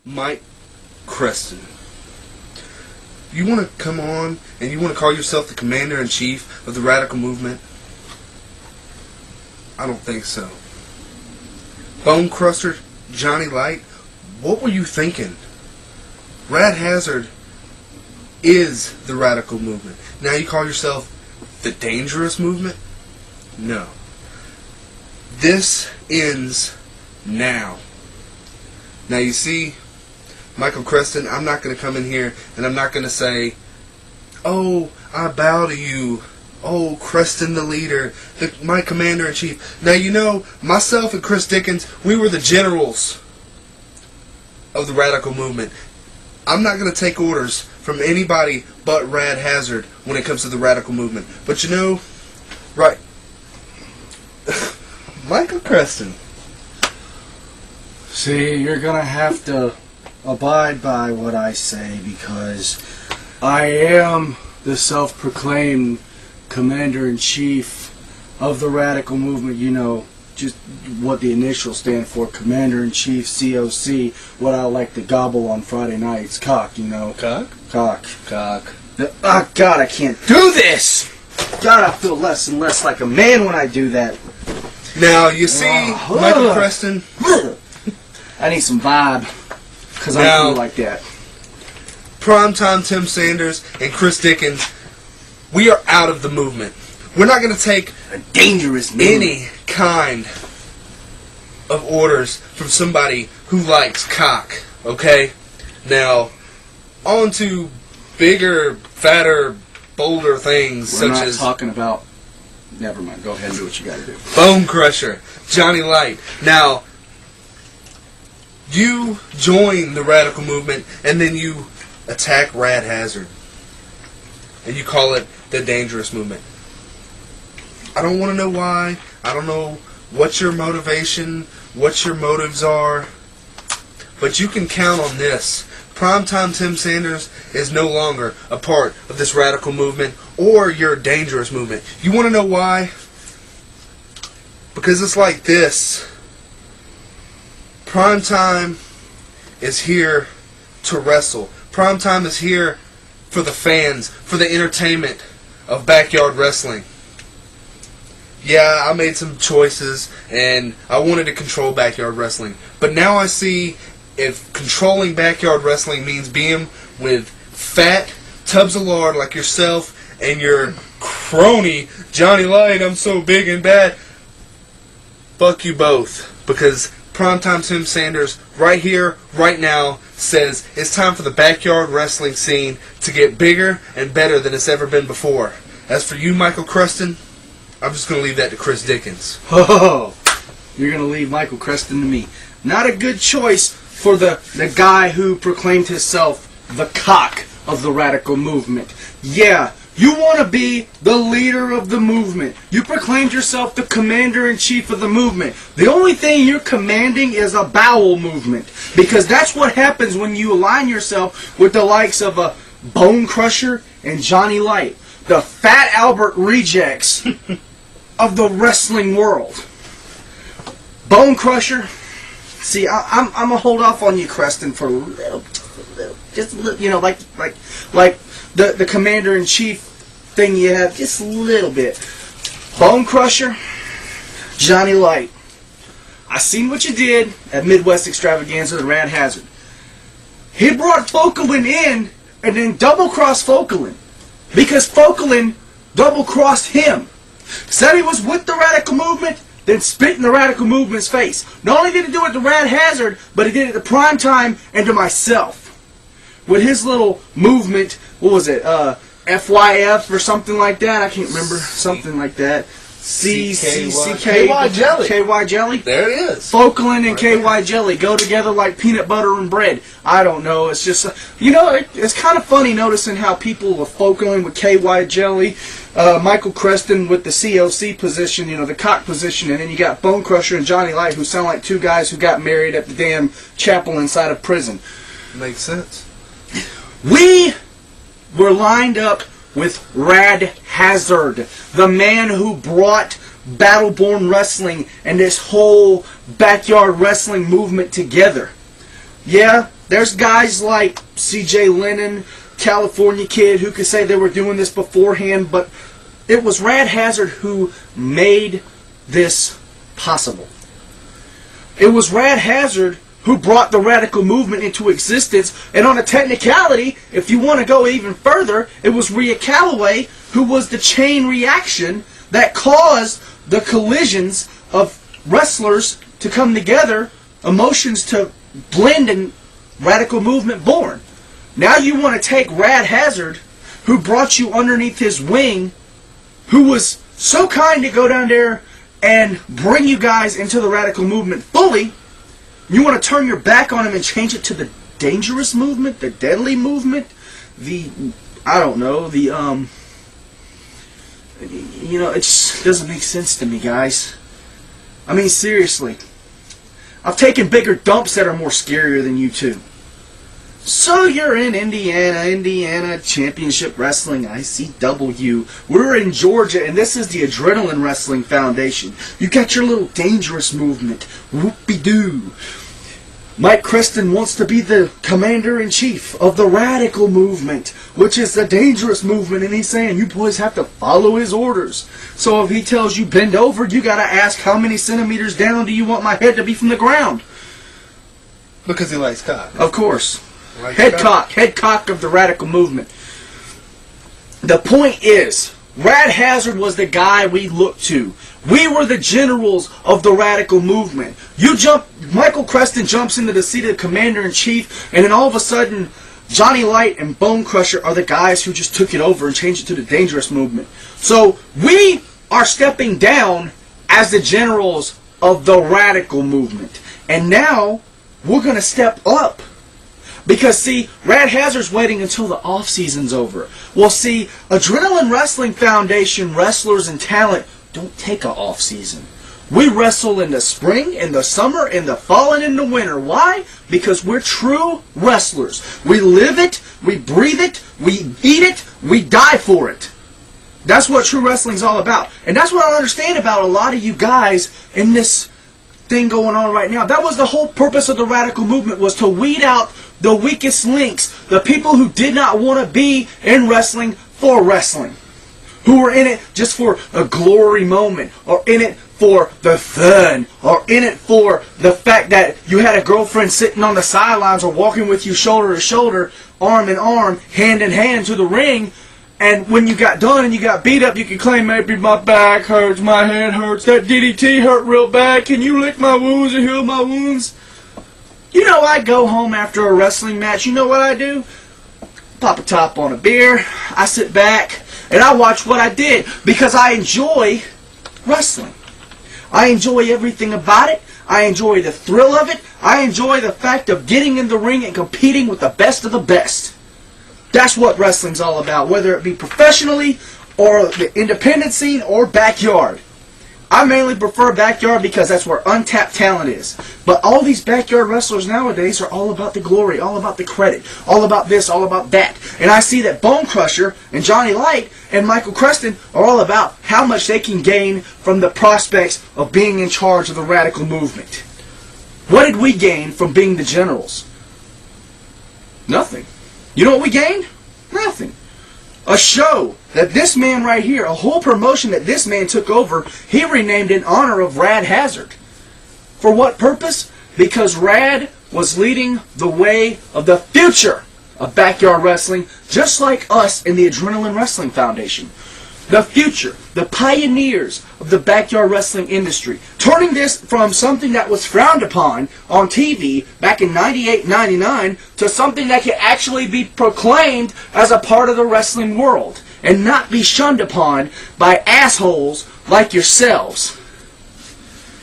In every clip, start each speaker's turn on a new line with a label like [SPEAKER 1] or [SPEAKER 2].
[SPEAKER 1] Mike Creston, you want to come on and you want to call yourself the commander-in-chief of the radical movement? I don't think so. Bone Crusher, Johnny Light, what were you thinking? Rad Hazard is the radical movement. Now you call yourself the dangerous movement? No. This ends now. Now you see, Michael Creston, I'm not going to come in here and I'm not going to say, oh, I bow to you. Oh, Creston the leader, my commander-in-chief. Now you know, myself and Chris Dickens, we were the generals of the radical movement. I'm not going to take orders from anybody but Rad Hazard when it comes to the radical movement. But you know, right, Michael Creston.
[SPEAKER 2] See, you're going to have to abide by what I say because I am the self-proclaimed commander-in-chief of the radical movement. You know, just what the initials stand for, commander-in-chief, COC, what I like to gobble on Friday nights, cock, you know.
[SPEAKER 1] Cock?
[SPEAKER 2] Cock.
[SPEAKER 1] Cock.
[SPEAKER 2] Oh, God, I can't do this! God, I feel less and less like a man when I do that.
[SPEAKER 1] Now, you see, Michael Creston,
[SPEAKER 2] I need some vibe, because I feel like that.
[SPEAKER 1] Primetime Tim Sanders and Chris Dickens, we are out of the movement. We're not going to take
[SPEAKER 2] a dangerous movement.
[SPEAKER 1] Any kind of orders from somebody who likes cock, okay? Now, on to bigger, fatter, bolder things
[SPEAKER 2] We're
[SPEAKER 1] such
[SPEAKER 2] not
[SPEAKER 1] as
[SPEAKER 2] talking about... Never mind. Go ahead and do what you got to do.
[SPEAKER 1] Bone Crusher, Johnny Light. Now, you join the radical movement and then you attack Rad Hazard. And you call it the dangerous movement. I don't want to know why. I don't know what your motivation, what your motives are. But you can count on this. Primetime Tim Sanders is no longer a part of this radical movement or your dangerous movement. You want to know why? Because it's like this. Primetime is here to wrestle. Primetime is here for the fans, for the entertainment of backyard wrestling. Yeah, I made some choices and I wanted to control backyard wrestling. But now I see if controlling backyard wrestling means being with fat tubs of lard like yourself and your crony, Johnny Light, I'm so big and bad. Fuck you both. Because Primetime Tim Sanders, right here, right now, says it's time for the backyard wrestling scene to get bigger and better than it's ever been before. As for you, Michael Creston, I'm just going to leave that to Chris Dickens.
[SPEAKER 2] Oh, you're going to leave Michael Creston to me. Not a good choice for the guy who proclaimed himself the cock of the radical movement. Yeah, you want to be the leader of the movement. You proclaimed yourself the commander-in-chief of the movement. The only thing you're commanding is a bowel movement. Because that's what happens when you align yourself with the likes of a Bone Crusher and Johnny Light. The Fat Albert rejects of the wrestling world. Bone Crusher. See, I'm gonna hold off on you, Creston, for a little, just a little, you know, like the commander-in-chief thing you have, just a little bit. Bone Crusher, Johnny Light. I seen what you did at Midwest Extravaganza with Rad Hazard. He brought Fokelin in and then double-crossed Fokelin because Fokelin double-crossed him. Said he was with the radical movement, then spit in the radical movement's face. Not only did he do it to Rad Hazard, but he did it to Primetime and to myself. With his little movement, what was it, FYF or something like that? I can't remember. Something like that.
[SPEAKER 1] KY Jelly.
[SPEAKER 2] KY Jelly?
[SPEAKER 1] There it is.
[SPEAKER 2] Fokelin and KY Jelly go together like peanut butter and bread. I don't know. It's just, you know, it's kind of funny noticing how people are Fokelin with KY Jelly, Michael Creston with the COC position, you know, the cock position, and then you got Bone Crusher and Johnny Light who sound like two guys who got married at the damn chapel inside of prison.
[SPEAKER 1] Makes sense.
[SPEAKER 2] We were lined up with Rad Hazard, the man who brought Battleborn Wrestling and this whole backyard wrestling movement together. Yeah, There's guys like C.J. Lennon, California Kid, who could say they were doing this beforehand, but it was Rad Hazard who made this possible. It was Rad Hazard who brought the radical movement into existence, and on a technicality, if you want to go even further, it was Rhea Calloway who was the chain reaction that caused the collisions of wrestlers to come together, emotions to blend, and radical movement born. Now you want to take Rad Hazard, who brought you underneath his wing, who was so kind to go down there and bring you guys into the radical movement fully. You want to turn your back on him and change it to the dangerous movement, the deadly movement, the, I don't know, the, you know, it just doesn't make sense to me, guys. I mean, seriously. I've taken bigger dumps that are more scarier than you two. So you're in Indiana Championship Wrestling, ICW. We're in Georgia, and this is the Adrenaline Wrestling Foundation. You got your little dangerous movement. Whoopie-doo. Mike Creston wants to be the commander-in-chief of the radical movement, which is the dangerous movement, and he's saying you boys have to follow his orders. So if he tells you bend over, you got to ask how many centimeters down do you want my head to be from the ground?
[SPEAKER 1] Because he likes cock.
[SPEAKER 2] Of course. Head cock of the radical movement. The point is, Rad Hazard was the guy we looked to. We were the generals of the radical movement. Michael Creston jumps into the seat of commander-in-chief, and then all of a sudden, Johnny Light and Bone Crusher are the guys who just took it over and changed it to the dangerous movement. So we are stepping down as the generals of the radical movement. And now, we're going to step up. Because, see, Rad Hazard's waiting until the off-season's over. Well, see, Adrenaline Wrestling Foundation wrestlers and talent don't take an off-season. We wrestle in the spring, in the summer, in the fall, and in the winter. Why? Because we're true wrestlers. We live it, we breathe it, we eat it, we die for it. That's what true wrestling's all about. And that's what I understand about a lot of you guys in this thing going on right now. That was the whole purpose of the radical movement, was to weed out the weakest links, the people who did not want to be in wrestling for wrestling, who were in it just for a glory moment, or in it for the fun, or in it for the fact that you had a girlfriend sitting on the sidelines or walking with you shoulder to shoulder, arm in arm, hand in hand to the ring. And when you got done and you got beat up, you could claim, maybe my back hurts, my head hurts, that DDT hurt real bad, can you lick my wounds and heal my wounds? You know, I go home after a wrestling match, you know what I do? Pop a top on a beer, I sit back, and I watch what I did, because I enjoy wrestling. I enjoy everything about it. I enjoy the thrill of it. I enjoy the fact of getting in the ring and competing with the best of the best. That's what wrestling's all about, whether it be professionally or the independent scene or backyard. I mainly prefer backyard because that's where untapped talent is. But all these backyard wrestlers nowadays are all about the glory, all about the credit, all about this, all about that. And I see that Bone Crusher and Johnny Light and Michael Creston are all about how much they can gain from the prospects of being in charge of the radical movement. What did we gain from being the generals? Nothing. You know what we gained? Nothing. A show that this man right here, a whole promotion that this man took over, he renamed in honor of Rad Hazard. For what purpose? Because Rad was leading the way of the future of backyard wrestling, just like us in the Adrenaline Wrestling Foundation. The future, the pioneers of the backyard wrestling industry, turning this from something that was frowned upon on TV back in 98, 99 to something that can actually be proclaimed as a part of the wrestling world and not be shunned upon by assholes like yourselves.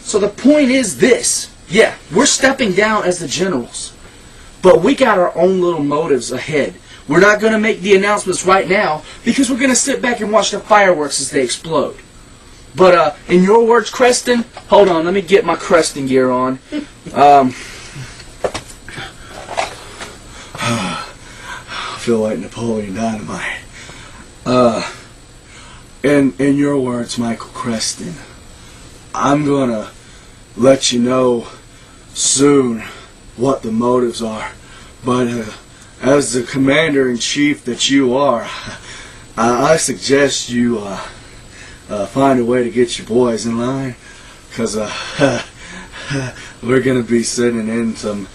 [SPEAKER 2] So the point is this. Yeah, we're stepping down as the generals, but we got our own little motives ahead. We're not going to make the announcements right now because we're going to sit back and watch the fireworks as they explode. But in your words, Creston, hold on, let me get my Creston gear on. I feel like Napoleon Dynamite. In your words, Michael Creston, I'm going to let you know soon what the motives are But as the commander-in-chief that you are, I suggest you find a way to get your boys in line, because we're going to be sending in some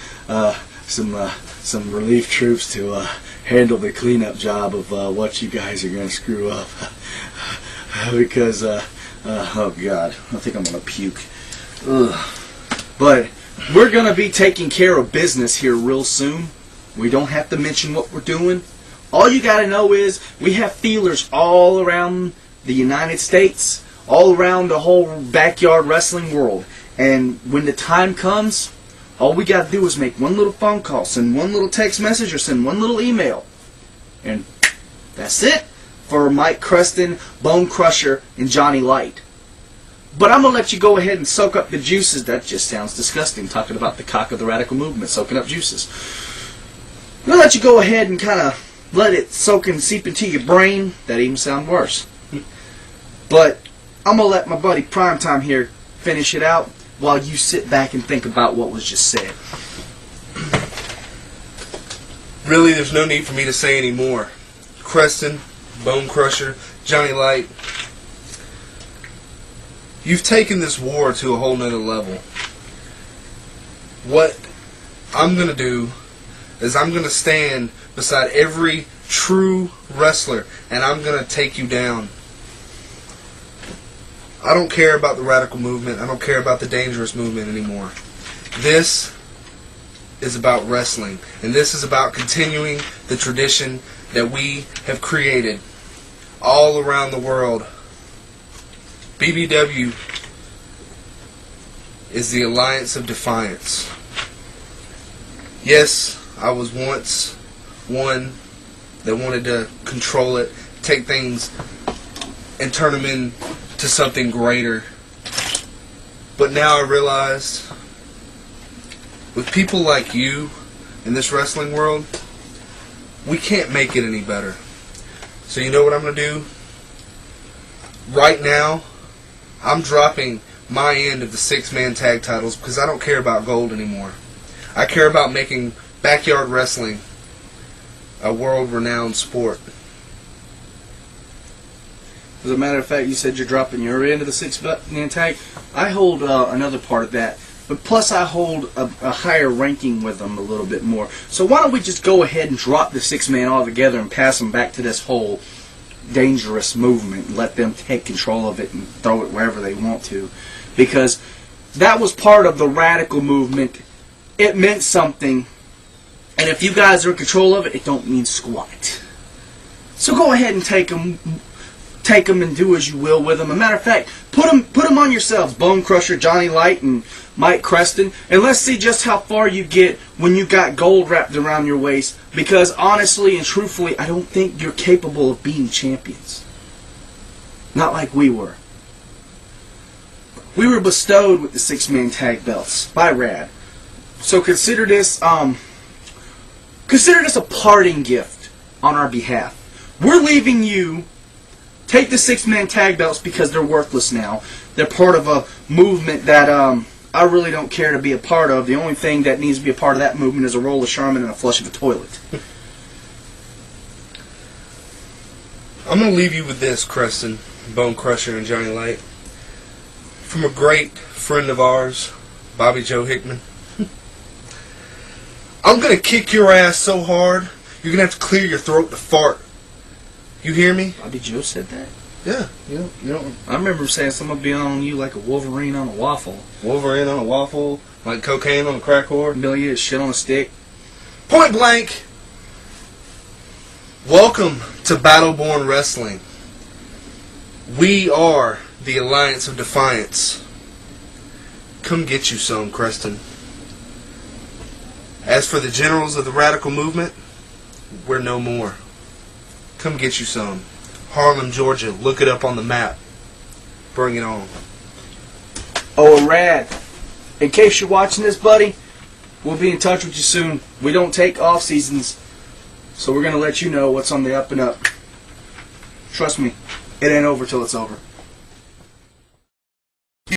[SPEAKER 2] relief troops to handle the cleanup job of what you guys are going to screw up. Because, oh God, I think I'm going to puke. Ugh. But we're going to be taking care of business here real soon. We don't have to mention what we're doing. All you got to know is we have feelers all around the United States, all around the whole backyard wrestling world. And when the time comes, all we got to do is make one little phone call, send one little text message, or send one little email. And that's it for Mike Creston, Bone Crusher, and Johnny Light. But I'm going to let you go ahead and soak up the juices. That just sounds disgusting, talking about the cock of the radical movement, soaking up juices. I'm going to let you go ahead and kind of let it soak and seep into your brain. That even sounds worse. But I'm going to let my buddy Primetime here finish it out while you sit back and think about what was just said.
[SPEAKER 1] Really, there's no need for me to say any more. Creston, Bone Crusher, Johnny Light, you've taken this war to a whole nother level. What I'm going to do is I'm going to stand beside every true wrestler, and I'm going to take you down. I don't care about the radical movement. I don't care about the dangerous movement anymore. This is about wrestling, and this is about continuing the tradition that we have created all around the world. BBW is the Alliance of Defiance. Yes, I was once one that wanted to control it, take things and turn them into something greater. But now I realized, with people like you in this wrestling world, we can't make it any better. So you know what I'm going to do? Right now, I'm dropping my end of the 6-man tag titles because I don't care about gold anymore. I care about making backyard wrestling a world-renowned sport.
[SPEAKER 2] As a matter of fact, you said you're dropping your end of the 6-man tag. I hold another part of that. But plus I hold a higher ranking with them a little bit more. So why don't we just go ahead and drop the 6-man altogether and pass them back to this whole dangerous movement and let them take control of it and throw it wherever they want to. Because that was part of the radical movement. It meant something. And if you guys are in control of it, it don't mean squat. So go ahead and take them and do as you will with them. As a matter of fact, put them on yourselves, Bone Crusher, Johnny Light, and Mike Creston, and let's see just how far you get when you got gold wrapped around your waist, because honestly and truthfully, I don't think you're capable of being champions. Not like we were. We were bestowed with the 6-man tag belts by Rad. So consider this a parting gift on our behalf. We're leaving you. Take the 6-man tag belts because they're worthless now. They're part of a movement that I really don't care to be a part of. The only thing that needs to be a part of that movement is a roll of Charmin and a flush of a toilet.
[SPEAKER 1] I'm going to leave you with this, Creston, Bone Crusher, and Johnny Light. From a great friend of ours, Bobby Joe Hickman. I'm going to kick your ass so hard, you're going to have to clear your throat to fart. You hear me?
[SPEAKER 2] Bobby Joe said that?
[SPEAKER 1] Yeah.
[SPEAKER 2] You know, I remember saying something be on you like a Wolverine on a waffle.
[SPEAKER 1] Wolverine on a waffle, like cocaine on a crack whore.
[SPEAKER 2] Million shit on a stick.
[SPEAKER 1] Point blank. Welcome to Battleborn Wrestling. We are the Alliance of Defiance. Come get you some, Creston. As for the generals of the radical movement, we're no more. Come get you some. Harlem, Georgia. Look it up on the map. Bring it on.
[SPEAKER 2] Oh, Rad. In case you're watching this, buddy, we'll be in touch with you soon. We don't take off seasons, so we're going to let you know what's on the up and up. Trust me, it ain't over till it's over.